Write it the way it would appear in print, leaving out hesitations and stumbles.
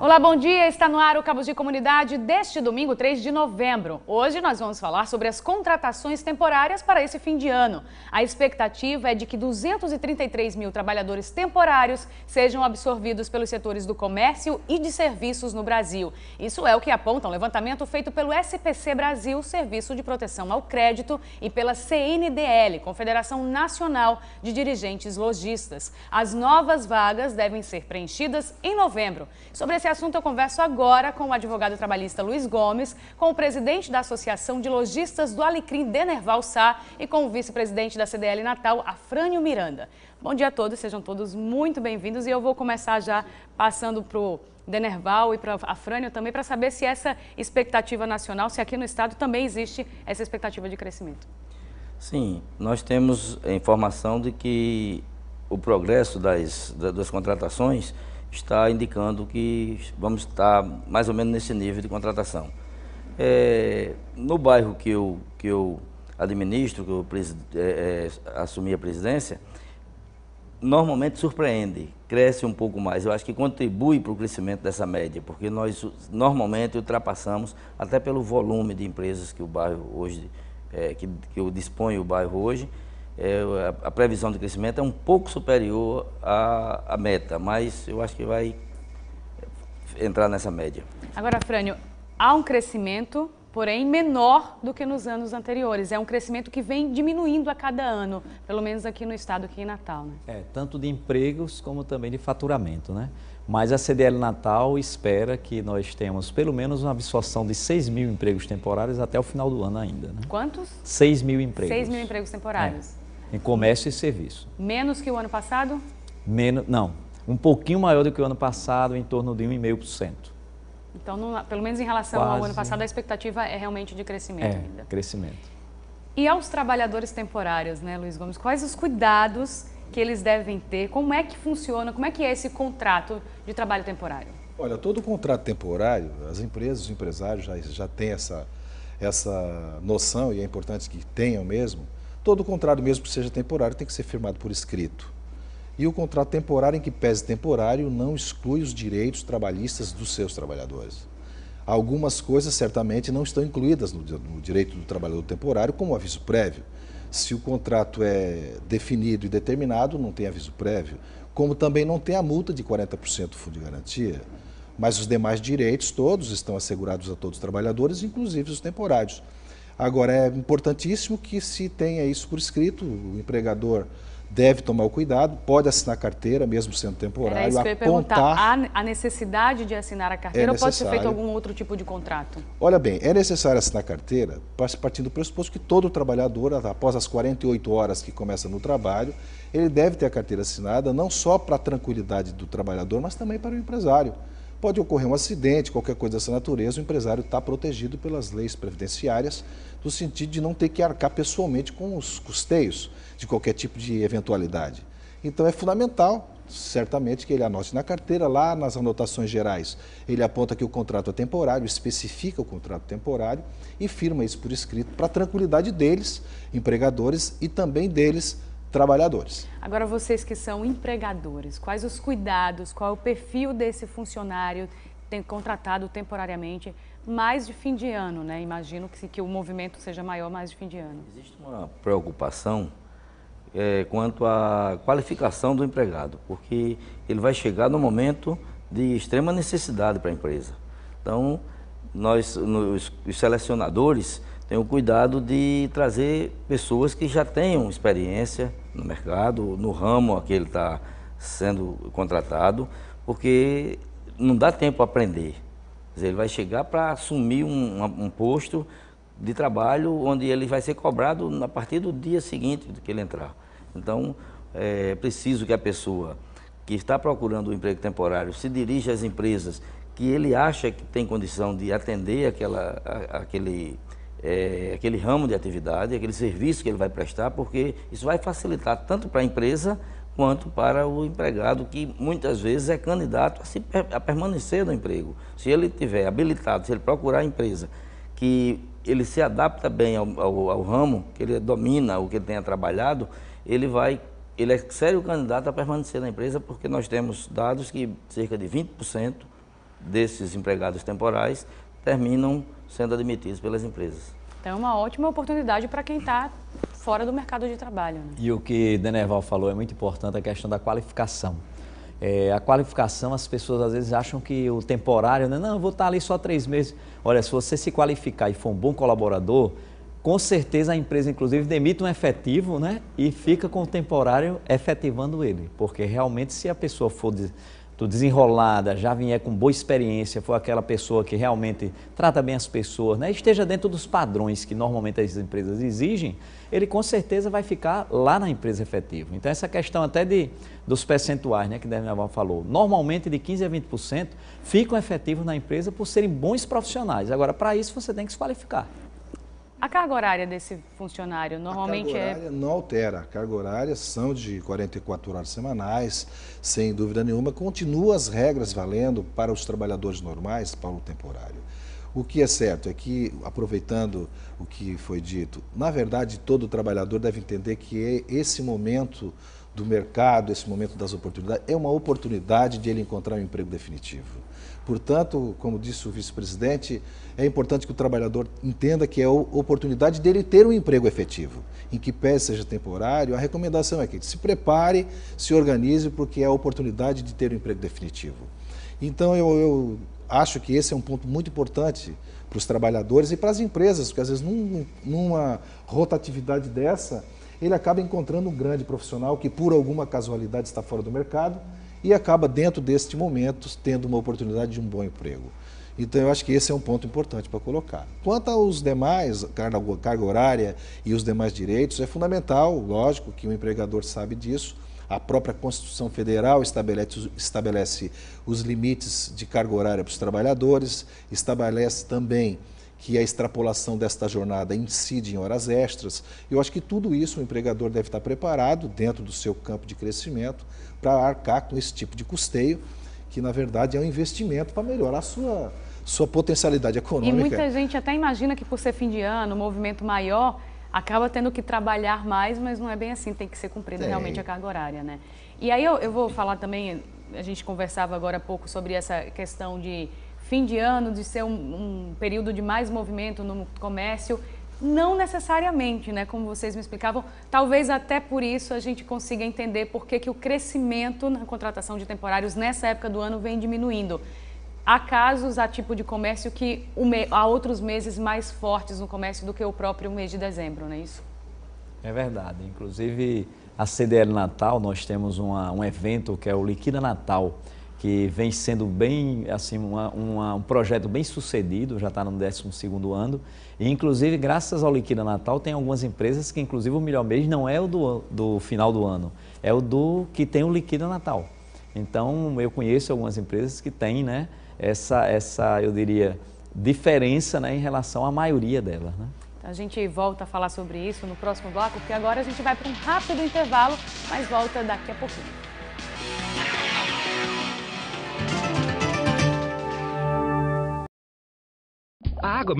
Olá, bom dia. Está no ar o Cabos de Comunidade deste domingo, 3 de novembro. Hoje nós vamos falar sobre as contratações temporárias para esse fim de ano. A expectativa é de que 233 mil trabalhadores temporários sejam absorvidos pelos setores do comércio e de serviços no Brasil. Isso é o que aponta um levantamento feito pelo SPC Brasil, Serviço de Proteção ao Crédito, e pela CNDL, Confederação Nacional de Dirigentes Lojistas. As novas vagas devem ser preenchidas em novembro. Sobre esse assunto eu converso agora com o advogado trabalhista Luiz Gomes, com o presidente da Associação de Lojistas do Alecrim, Denerval Sá, e com o vice-presidente da CDL Natal, Afrânio Miranda. Bom dia a todos, sejam todos muito bem-vindos, e eu vou começar já passando para o Denerval e para a Afrânio também, para saber se essa expectativa nacional, se aqui no estado também existe essa expectativa de crescimento. Sim, nós temos a informação de que o progresso das contratações está indicando que vamos estar mais ou menos nesse nível de contratação. No bairro que eu administro, que eu assumi a presidência, normalmente surpreende, cresce um pouco mais. Eu acho que contribui para o crescimento dessa média, porque nós normalmente ultrapassamos, até pelo volume de empresas que o bairro hoje, que eu disponho o bairro hoje, a previsão de crescimento é um pouco superior à meta, mas eu acho que vai entrar nessa média. Agora, Afrânio, há um crescimento, porém menor do que nos anos anteriores. É um crescimento que vem diminuindo a cada ano, pelo menos aqui no estado, aqui em Natal, né? Tanto de empregos como também de faturamento, né? Mas a CDL Natal espera que nós tenhamos pelo menos uma absorção de 6 mil empregos temporários até o final do ano ainda, né? Quantos? 6 mil empregos. 6 mil empregos temporários. Em comércio e serviço. Menos que o ano passado? Não, um pouquinho maior do que o ano passado, em torno de 1,5%. Então, pelo menos em relação ao ano passado, a expectativa é realmente de crescimento ainda. Crescimento. E aos trabalhadores temporários, né, Luiz Gomes? Quais os cuidados que eles devem ter? Como é que funciona? Como é que é esse contrato de trabalho temporário? Olha, todo contrato temporário, as empresas, os empresários já têm essa noção, e é importante que tenham mesmo. Todo contrato, mesmo que seja temporário, tem que ser firmado por escrito. E o contrato temporário, em que pese temporário, não exclui os direitos trabalhistas dos seus trabalhadores. Algumas coisas certamente não estão incluídas no direito do trabalhador temporário, como o aviso prévio. Se o contrato é definido e determinado, não tem aviso prévio. Como também não tem a multa de 40% do fundo de garantia. Mas os demais direitos todos estão assegurados a todos os trabalhadores, inclusive os temporários. Agora, é importantíssimo que se tenha isso por escrito, o empregador deve tomar o cuidado, pode assinar carteira, mesmo sendo temporário, Era isso que eu ia perguntar. Há necessidade de assinar a carteira ou pode ser feito algum outro tipo de contrato? Olha bem, é necessário assinar a carteira partindo do pressuposto que todo trabalhador, após as 48 horas que começa no trabalho, ele deve ter a carteira assinada, não só para a tranquilidade do trabalhador, mas também para o empresário. Pode ocorrer um acidente, qualquer coisa dessa natureza, o empresário está protegido pelas leis previdenciárias, no sentido de não ter que arcar pessoalmente com os custeios de qualquer tipo de eventualidade. Então é fundamental, certamente, que ele anote na carteira, lá nas anotações gerais, ele aponta que o contrato é temporário, especifica o contrato temporário e firma isso por escrito para a tranquilidade deles, empregadores, e também deles, trabalhadores. Agora, vocês que são empregadores, quais os cuidados, qual é o perfil desse funcionário contratado temporariamente mais de fim de ano, né? Imagino que o movimento seja maior mais de fim de ano. Existe uma preocupação quanto à qualificação do empregado, porque ele vai chegar no momento de extrema necessidade para a empresa. Então, os selecionadores têm o cuidado de trazer pessoas que já tenham experiência no mercado, no ramo a que ele está sendo contratado, porque não dá tempo a aprender. Quer dizer, ele vai chegar para assumir um posto de trabalho onde ele vai ser cobrado a partir do dia seguinte que ele entrar. Então, é preciso que a pessoa que está procurando um emprego temporário se dirija às empresas que ele acha que tem condição de atender aquele ramo de atividade, aquele serviço que ele vai prestar, porque isso vai facilitar tanto para a empresa quanto para o empregado, que muitas vezes é candidato a permanecer no emprego. Se ele estiver habilitado, se ele procurar a empresa que ele se adapta bem ao ramo, que ele domina, o que ele tenha trabalhado, ele é sério candidato a permanecer na empresa, porque nós temos dados que cerca de 20% desses empregados temporais terminam sendo admitidos pelas empresas. Então é uma ótima oportunidade para quem está fora do mercado de trabalho, né? E o que Denerval falou é muito importante, a questão da qualificação. A qualificação, as pessoas às vezes acham que o temporário, né? Não, eu vou estar ali só 3 meses. Olha, se você se qualificar e for um bom colaborador, com certeza a empresa, inclusive, demite um efetivo, né? E fica com o temporário efetivando ele. Porque realmente, se a pessoa for desenrolada, já vier com boa experiência, for aquela pessoa que realmente trata bem as pessoas, né? Esteja dentro dos padrões que normalmente as empresas exigem, ele com certeza vai ficar lá na empresa efetiva. Então essa questão até dos percentuais, né, que o Denerval falou, normalmente de 15% a 20% ficam efetivos na empresa por serem bons profissionais. Agora, para isso você tem que se qualificar. A carga horária desse funcionário normalmente a carga horária não altera. A carga horária são de 44 horas semanais, sem dúvida nenhuma. Continuam as regras valendo para os trabalhadores normais, para o temporário. O que é certo é que, aproveitando o que foi dito, na verdade todo trabalhador deve entender que esse momento do mercado, esse momento das oportunidades, é uma oportunidade de ele encontrar um emprego definitivo. Portanto, como disse o vice-presidente, é importante que o trabalhador entenda que é a oportunidade dele ter um emprego efetivo, em que pese seja temporário. A recomendação é que ele se prepare, se organize, porque é a oportunidade de ter um emprego definitivo. Então, eu acho que esse é um ponto muito importante para os trabalhadores e para as empresas, porque às vezes numa rotatividade dessa, ele acaba encontrando um grande profissional que por alguma casualidade está fora do mercado e acaba dentro deste momento tendo uma oportunidade de um bom emprego. Então eu acho que esse é um ponto importante para colocar. Quanto aos demais, carga horária e os demais direitos, é fundamental, lógico, que o empregador sabe disso. A própria Constituição Federal estabelece os limites de carga horária para os trabalhadores, estabelece também que a extrapolação desta jornada incide em horas extras. Eu acho que tudo isso o empregador deve estar preparado dentro do seu campo de crescimento para arcar com esse tipo de custeio, que na verdade é um investimento para melhorar a sua potencialidade econômica. E muita gente até imagina que por ser fim de ano, um movimento maior, acaba tendo que trabalhar mais, mas não é bem assim, tem que ser cumprida realmente a carga horária, né? E aí eu vou falar também, a gente conversava agora há pouco sobre essa questão de fim de ano, de ser um período de mais movimento no comércio, não necessariamente, né? Como vocês me explicavam, talvez até por isso a gente consiga entender por que o crescimento na contratação de temporários nessa época do ano vem diminuindo. Há casos, há tipo de comércio que há outros meses mais fortes no comércio do que o próprio mês de dezembro, não é isso? É verdade. Inclusive, a CDL Natal, nós temos um evento que é o Liquida Natal, que vem sendo bem, assim, um projeto bem sucedido, já está no 12º ano. E, inclusive, graças ao Liquida Natal, tem algumas empresas que, inclusive, o melhor mês não é o do final do ano, é o do que tem o Liquida Natal. Então, eu conheço algumas empresas que têm, né, essa, eu diria, diferença, né, em relação à maioria delas, né? A gente volta a falar sobre isso no próximo bloco, porque agora a gente vai para um rápido intervalo, mas volta daqui a pouquinho. A água